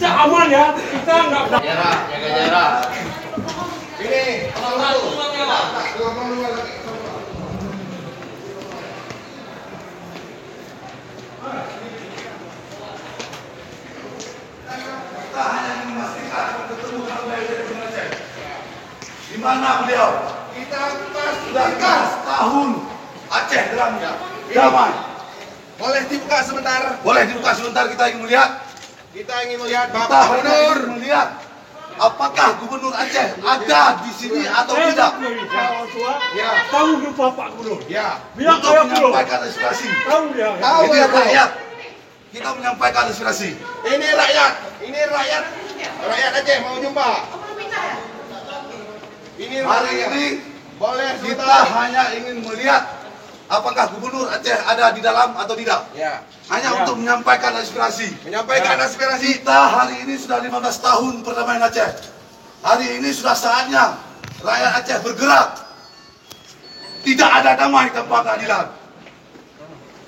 Kita aman ya, kita nggak jarak, jaga jarak. Ini, kita hanya ingin memastikan ketemu di mana beliau? Kita sudah tahun Aceh dalam damai. Boleh dibuka sebentar. Boleh dibuka sebentar, kita ingin melihat. Kita ingin melihat Kita Bapak hanya Gubernur. ingin melihat apakah Gubernur Aceh ada di sini atau tidak. Ya. Tahu lupa Pak Gubernur. Ya. Bilang Untuk saya Gubernur. menyampaikan aspirasi. Tahu dia. Tahu Ini ya, Bro. rakyat. Kita menyampaikan aspirasi. Ini rakyat. Ini rakyat. Rakyat Aceh mau jumpa. Ini Hari rakyat. ini Boleh kita sebentar. hanya ingin melihat apakah Gubernur Aceh ada di dalam atau tidak. Ya. Hanya Ya. untuk menyampaikan aspirasi. Menyampaikan Ya. aspirasi. Kita hari ini sudah 15 tahun perdamaian Aceh. Hari ini sudah saatnya rakyat Aceh bergerak. Tidak ada damai tanpa keadilan.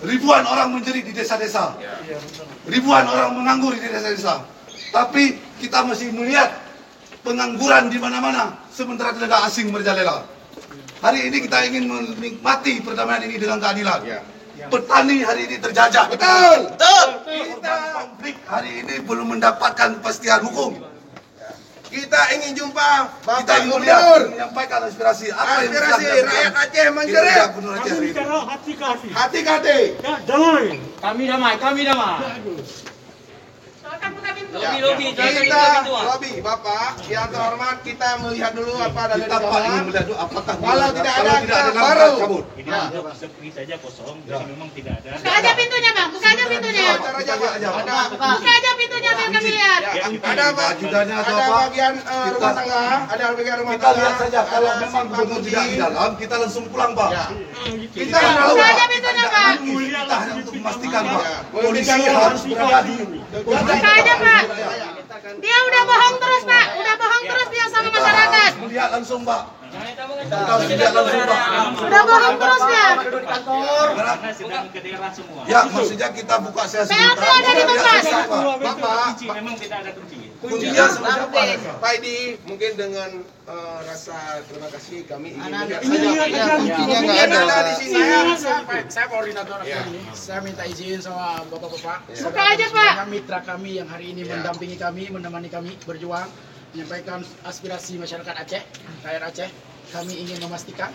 Ribuan orang menjerit di desa-desa. Ribuan orang menganggur di desa-desa. Tapi kita masih melihat pengangguran di mana-mana sementara tenaga asing merajalela. Hari ini kita ingin menikmati perdamaian ini dengan keadilan. Ya. Petani hari ini terjajah. Betul. Korban konflik hari ini belum mendapatkan kepastian hukum. Kita ingin jumpa Kita Bapak ingin melihat, Gubernur. menyampaikan aspirasi apa yang Aspirasi sedang dilakukan rakyat Aceh menjerit. kinerja Gubernur Aceh Kami hari ini. bicara hati ke hati. Hati ke hati. Ya, damai. Kami damai, kami damai. Lobi, Kita lobby Bapak yang terhormat, kita melihat dulu apa ada di Kita Pak ingin dalam. melihat dulu apakah Kalau tidak ada, kalau kita ada baru. cabut. Ini untuk sepi saja kosong, jadi memang tidak ada. Buka aja pintunya, Bang. Buka aja pintunya. Cara aja, Pak. Ada Buka aja pintunya biar kami lihat. ya, ada Pak. Ajudannya atau Ada apa? bagian Kita- rumah tangga, ada bagian rumah Kita tangga. lihat saja kalau ada memang simpang Gubernur kunci. tidak di dalam, kita langsung pulang Pak. Ya. Kita Buka tahu aja Pak, pintunya, kita Pak. kita hanya untuk memastikan Pak, Ya. polisi harus berada di Buka aja, Pak. Dia udah bohong terus, Pak. Udah bohong terus dia sama masyarakat. Melihat langsung Pak. Kita harus lihat langsung Pak. Udah bohong terus dia. Karena sedang ke daerah semua. Ya, maksudnya kita buka saya PLT sebentar. ada di Lihat tempat. selesai, Pak. Bapak, Kunci memang tidak ada kunci. Kuncinya sebenarnya apa? Pak Edi, mungkin dengan rasa terima kasih kami ingin melihat Ini saja. lihat aja. Kuncinya nggak ada di sini. Saya koordinator Ya. ini. Saya minta izin sama bapak-bapak. Buka aja, Pak. Semuanya mitra kami yang hari ini Ya. mendampingi kami, menemani kami berjuang, menyampaikan aspirasi masyarakat Aceh, rakyat Aceh. Kami ingin memastikan